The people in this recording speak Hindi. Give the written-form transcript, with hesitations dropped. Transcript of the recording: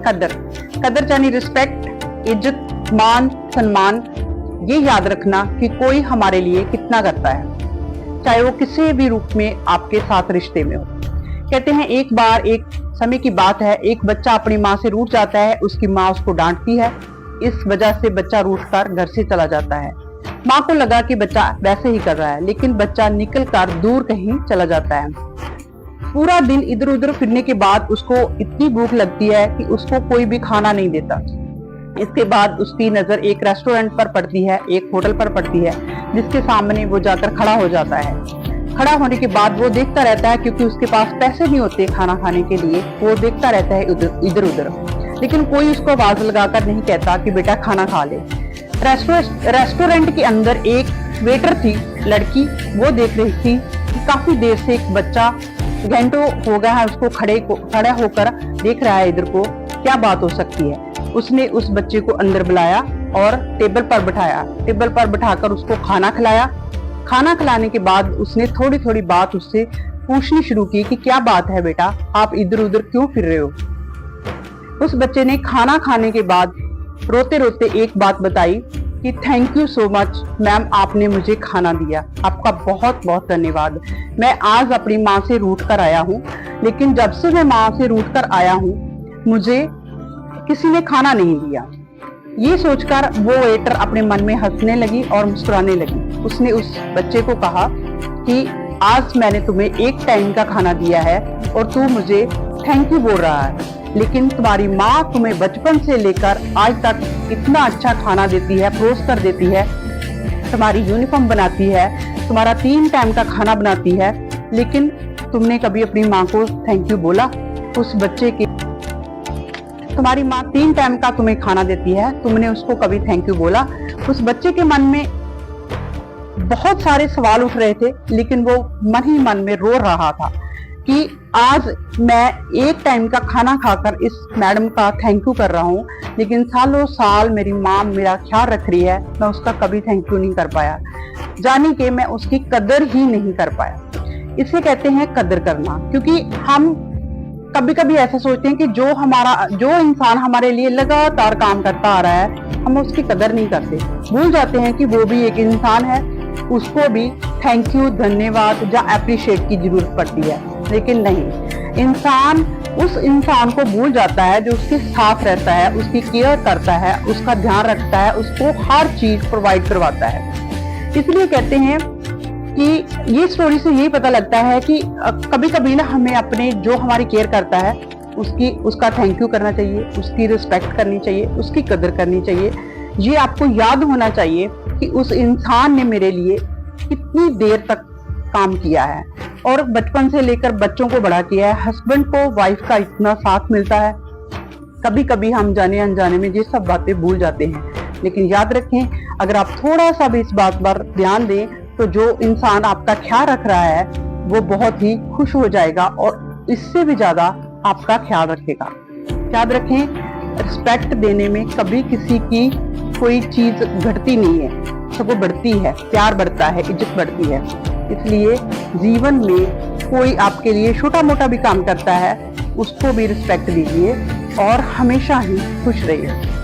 कदर। कदर यानी रिस्पेक्ट, इज्जत, मान, सम्मान। ये याद रखना कि कोई हमारे लिए कितना करता है, चाहे वो किसी भी रूप में आपके साथ रिश्ते में हो। कहते हैं एक बार एक समय की बात है, एक बच्चा अपनी माँ से रूठ जाता है। उसकी माँ उसको डांटती है। इस वजह से बच्चा रूठकर घर से चला जाता है। माँ को लगा कि बच्चा वैसे ही कर रहा है, लेकिन बच्चा निकलकर दूर कहीं चला जाता है। पूरा दिन इधर उधर फिरने के बाद उसको इतनी भूख लगती है कि उसको कोई भी खाना नहीं देता। इसके बाद उसकी नजर एक रेस्टोरेंट पर पड़ती है, एक होटल पर पड़ती है, जिसके सामने वो जाकर खड़ा हो जाता है। खड़ा होने के बाद वो देखता रहता है, क्योंकि उसके पास पैसे नहीं होते खाना खाने के लिए। वो देखता रहता है इधर उधर, लेकिन कोई उसको आवाज लगाकर नहीं कहता कि बेटा खाना खा ले। रेस्टोरेंट के अंदर एक वेटर थी, लड़की। वो देख रही थी कि काफी देर से एक बच्चा, घंटों हो गया है उसको खड़ा होकर देख रहा है इधर को, क्या बात हो सकती है। उसने उस बच्चे को अंदर बुलाया और टेबल पर बिठाया। टेबल पर बिठाकर उसको खाना खिलाया। खाना खिलाने के बाद उसने थोड़ी थोड़ी बात उससे पूछनी शुरू की कि क्या बात है बेटा, आप इधर उधर क्यों फिर रहे हो। उस बच्चे ने खाना खाने के बाद रोते रोते एक बात बताई कि thank you so much ma'am, आपने मुझे खाना दिया, आपका बहुत बहुत धन्यवाद। मैं आज अपनी माँ से रूठ कर आया हूँ, लेकिन जब से मैं माँ से रूठ कर आया हूँ मुझे किसी ने खाना नहीं दिया। ये सोचकर वो वेटर अपने मन में हंसने लगी और मुस्कुराने लगी। उसने उस बच्चे को कहा कि आज मैंने तुम्हें एक टाइम का खाना दिया है और तू मुझे थैंक यू बोल रहा है, लेकिन तुम्हारी माँ तुम्हें बचपन से लेकर आज तक इतना अच्छा खाना देती है, परोस कर देती है, तुम्हारी यूनिफॉर्म बनाती है, तुम्हारा 3 टाइम का खाना बनाती है, लेकिन तुमने कभी अपनी माँ को थैंक यू बोला। उस बच्चे की, तुम्हारी माँ 3 टाइम का तुम्हें खाना देती है, तुमने उसको कभी थैंक यू बोला। उस बच्चे के मन में बहुत सारे सवाल उठ रहे थे, लेकिन वो मन ही मन में रो रहा था कि आज मैं एक टाइम का खाना खाकर इस मैडम का थैंक यू कर रहा हूँ, लेकिन सालों साल मेरी माँ मेरा ख्याल रख रही है, मैं उसका कभी थैंक यू नहीं कर पाया, जाने के मैं उसकी कदर ही नहीं कर पाया। इसे कहते हैं कदर करना। क्योंकि हम कभी कभी ऐसा सोचते हैं कि जो इंसान हमारे लिए लगातार काम करता आ रहा है, हम उसकी कदर नहीं करते, भूल जाते हैं कि वो भी एक इंसान है, उसको भी थैंक यू, धन्यवाद या अप्रिशिएट की जरूरत पड़ती है। लेकिन नहीं, इंसान उस इंसान को भूल जाता है जो उसके साथ रहता है, उसकी केयर करता है, उसका ध्यान रखता है, उसको हर चीज प्रोवाइड करवाता है। इसलिए कहते हैं कि ये स्टोरी से यही पता लगता है कि कभी कभी ना हमें अपने जो हमारी केयर करता है उसका थैंक यू करना चाहिए, उसकी रिस्पेक्ट करनी चाहिए, उसकी कदर करनी चाहिए। ये आपको याद होना चाहिए कि उस इंसान ने मेरे लिए कितनी देर तक काम किया है और बचपन से लेकर बच्चों को बड़ा किया है। हस्बैंड को वाइफ का इतना साथ मिलता है। कभी कभी हम जाने अनजाने में ये सब बातें भूल जाते हैं, लेकिन याद रखें, अगर आप थोड़ा सा भी इस बात पर ध्यान दें तो जो इंसान आपका ख्याल रख रहा है वो बहुत ही खुश हो जाएगा और इससे भी ज्यादा आपका ख्याल रखेगा। याद रखें, रिस्पेक्ट देने में कभी किसी की कोई चीज घटती नहीं है, सबको बढ़ती है, प्यार बढ़ता है, इज्जत बढ़ती है। इसलिए जीवन में कोई आपके लिए छोटा मोटा भी काम करता है, उसको भी रिस्पेक्ट दीजिए और हमेशा ही खुश रहिए।